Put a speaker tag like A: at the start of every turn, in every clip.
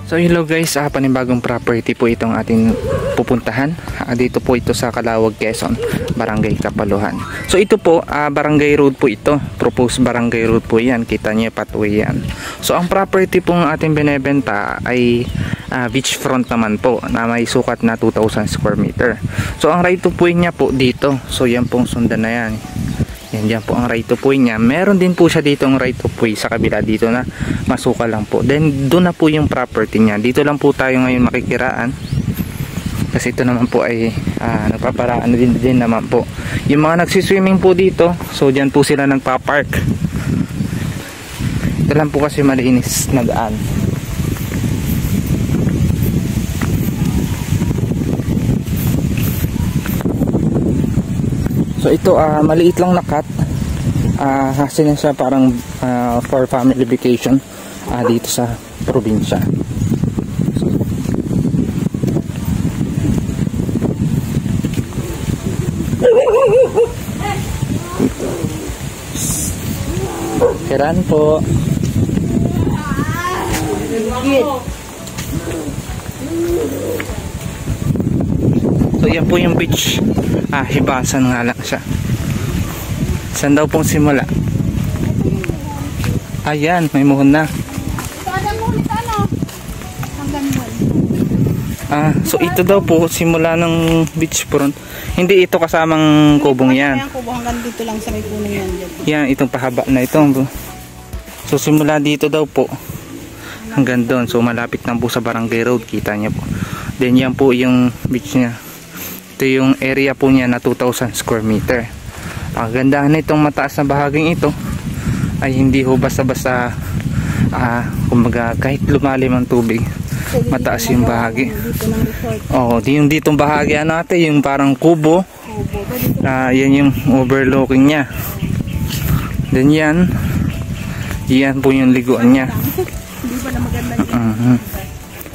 A: So hello guys, panibagong property po itong ating pupuntahan. Dito po ito sa Calawag, Quezon, Barangay Kapaluhan. So ito po, barangay road po ito. Proposed barangay road po yan. Kita niyo pathway yan. So ang property pong ating binebenta ay beachfront naman po na may sukat na 2,000 square meter. So ang right of way niya po dito. So yan pong sundan na yan. Yan po ang right of way niya. Meron din po siya dito ang right of way sa kabila dito na masuka lang po. Then doon na po yung property niya. Dito lang po tayo ngayon makikiraan. Kasi ito naman po ay nagpaparaan din naman po. Yung mga nagsiswimming po dito, so diyan po sila nagpa-park. Ito lang po kasi malinis na daan. So ito maliit lang na cut. Kasi na siya parang for family vacation dito sa probinsya. Kiran po. So yan po yung beach. Hibasan nga lang siya. Saan daw pong simula? Ayan, may muhon na. So ito daw po simula ng beachfront. Hindi ito kasamang kubong yan.
B: Hanggang dito lang sa may puno yan.
A: Yan, itong pahaba na ito. So simula dito daw po hanggang doon. So malapit na po sa barangay road. Kita niya po. Then yan po yung beach niya. Ito yung area po niya na 2,000 square meter. Ang gandahan na itong mataas na bahaging ito ay hindi ho basta-basta kumbaga kahit lumalim ang tubig, mataas yung bahagi. Yung ditong bahagi natin, yung parang kubo, yan yung overlooking nya. Then yan po yung liguan nya.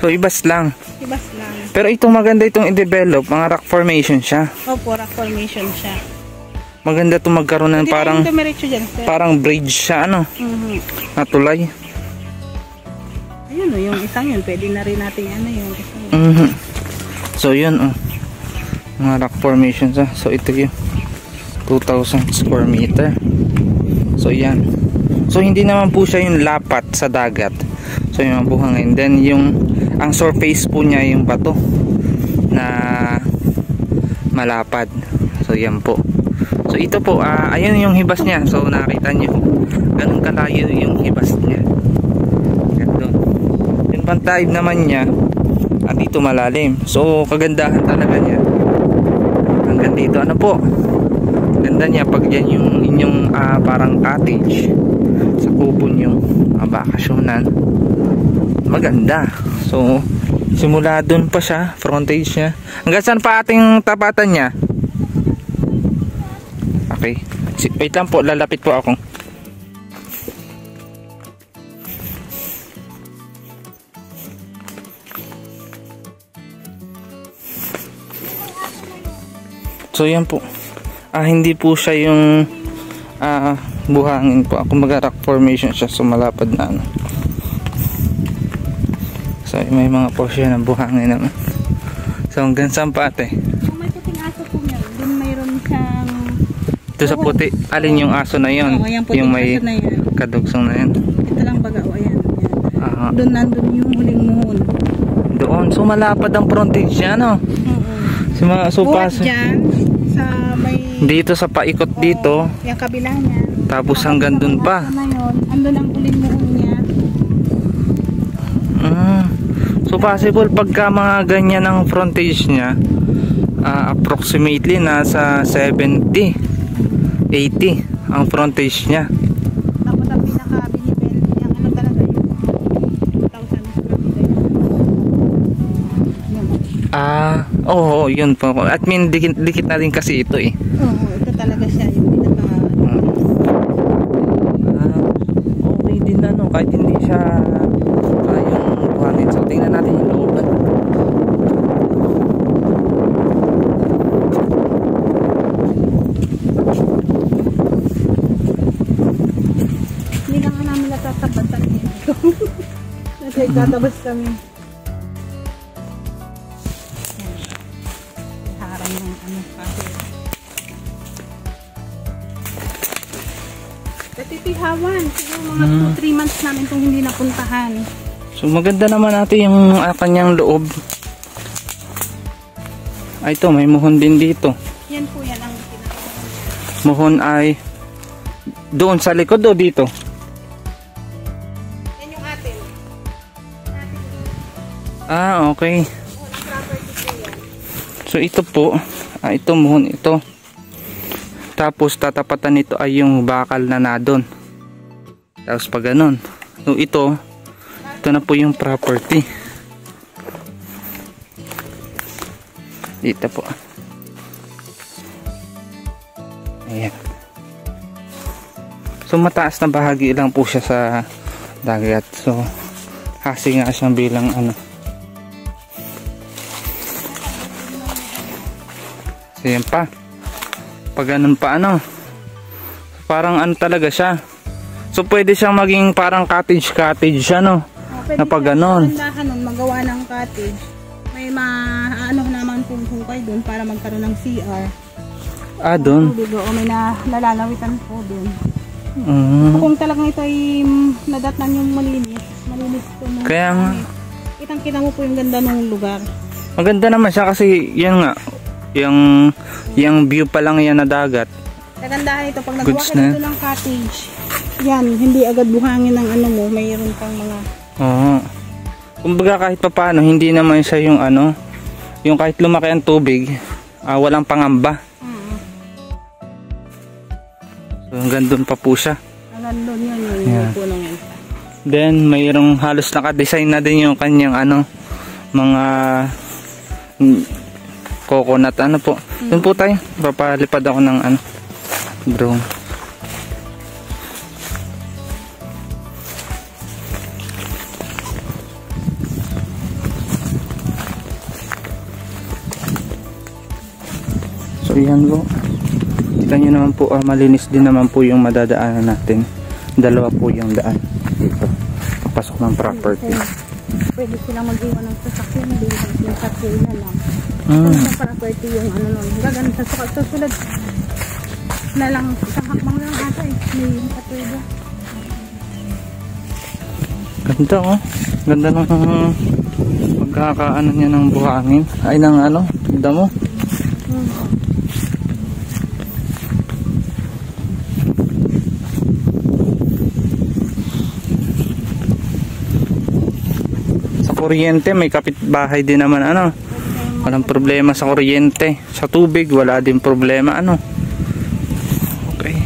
A: So ibas lang. Pero itong maganda itong i-develop, mga rock formation siya.
B: Opo, rock formation siya.
A: Maganda itong magkaroon ng parang bridge siya, na tulay.
B: Ayun yung isang yun, pwede na rin natin yung isang
A: So yun, mga rock formation siya. So ito yung 2,000 square meter. So yan. So hindi naman po siya yung lapat sa dagat. So yung buhangin. Then ang surface po niya yung bato na malapad. So yan po. So ito po, ayun yung hibas niya. So nakita niyo, ganun kalayo yung hibas niya. Ganun. Yung pantayid naman niya, dito malalim. So kagandahan talaga niya. Hanggang dito, ano po, ganda niya pag yan yung inyong parang cottage sa kubo niyo, bakasyonan. Maganda. So simula dun pa siya, frontage niya. Hanggang saan pa ating tapatan niya? Okay. Wait lang po, lalapit po ako. So yan po. Hindi po siya yung buhangin po. Ako mag-rock formation siya, so malapad na So may mga portion ng buhangin naman. So hanggang saan pa ate?
B: May puting aso po yan. Doon mayroon siyang
A: ito sa puti, alin yung aso na yun? Yung may kadugsong na yun.
B: Ito lang baga, ayan. Doon nandun yung huling muhon.
A: Doon, so malapad ang frontage niya, no? So
B: dyan, sa may
A: dito sa paikot dito.
B: Yung kabila niya.
A: Tapos hanggang dun pa.
B: Andun ang huling muhon niya.
A: So possible pagka mga ganyan ang frontage niya, approximately nasa 70 80 ang frontage niya.
B: Tapos ang pinaka-binibenta yung talaga yun 2,000 square meter.
A: Yun po. At dikit na rin kasi ito eh.
B: Ito talaga siya yung pinaka
A: okay din kahit hindi siya yung buhangin. So tingnan natin yung loob.
B: Kasi tatabas kami. Kasi natitihawan. Siguro mga 2-3 months namin itong hindi napuntahan.
A: So maganda naman natin yung kanyang loob. Ay ito, may muhon din dito.
B: Yan po yan ang pinakamuhon.
A: Muhon ay doon sa likod o dito?
B: Yan yung atin.
A: Ah, okay.
B: Muhon property po yan.
A: So ito po, ito muhon ito. Tapos tatapatan nito ay yung bakal na nadon. Tapos pag ganun. So ito na po yung property. Dito po. Ayan. So mataas na bahagi lang po siya sa dagat. So kasi nga siyang bilang ano. So yan pa. Pag ganun pa ano. Parang ano talaga siya. So pwede siyang maging parang cottage siya no. Na pag ganun.
B: Pwede nun magawa ng cottage. May ano naman kung kayo dun para magkaroon ng CR.
A: Ah, dun.
B: O may nalalawitan po dun. Kung talagang ito ay nadatnan yung malinis po.
A: Kaya nga.
B: Kitang-kita mo po yung ganda ng lugar.
A: Maganda naman siya kasi yan nga. Yung view pa lang yan na dagat.
B: Kagandahan ito pag nagawa ka dito ng cottage. Yan, hindi agad buhangin ng ano mo. Mayroon pang mga...
A: Oo. Kumbaga kahit pa paano, hindi naman siya yung ano, yung kahit lumaki ang tubig, walang pangamba. So hanggang doon pa po siya.
B: Hanggang doon yun, yung punong yan.
A: Then mayroong halos naka-design na din yung kanyang ano, mga coconut ano po. Doon po tayo, papalipad ako ng ano, drone. So yan po. Kita nyo naman po, malinis din naman po yung madadaanan natin. Dalawa po yung daan dito. Papasok ng property.
B: Pwede silang mag-iwan ng sasakyan din. Yung sasakyan na lang. Sa property yung ano nun. Gagano sa susunod na lang. Isang hakbang lang ata eh. May katwede.
A: Ganda oh. Ganda ng pagkakaano niya ng buhangin. Ay ng ano, damo. Kuryente, may kapitbahay din naman ano. Walang problema sa kuryente. Sa tubig, wala din problema ano. Okay.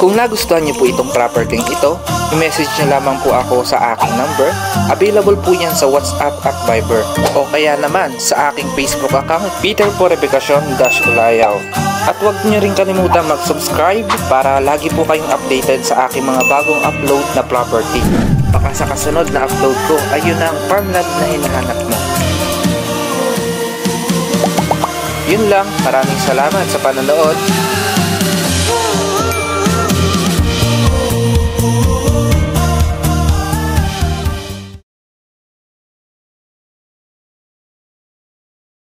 A: Kung nagustuhan niyo po itong property ito, i-message niyo lamang po ako sa aking number. Available po yan sa WhatsApp at Viber o kaya naman sa aking Facebook account, Peter Purificacion-Ulayaw. At huwag niyo rin kalimutan mag-subscribe para lagi po kayong updated sa aking mga bagong upload na property. Baka sa kasunod na upload ko, ayun na ang farmland na hinahanap mo. Yun lang, maraming salamat sa panonood.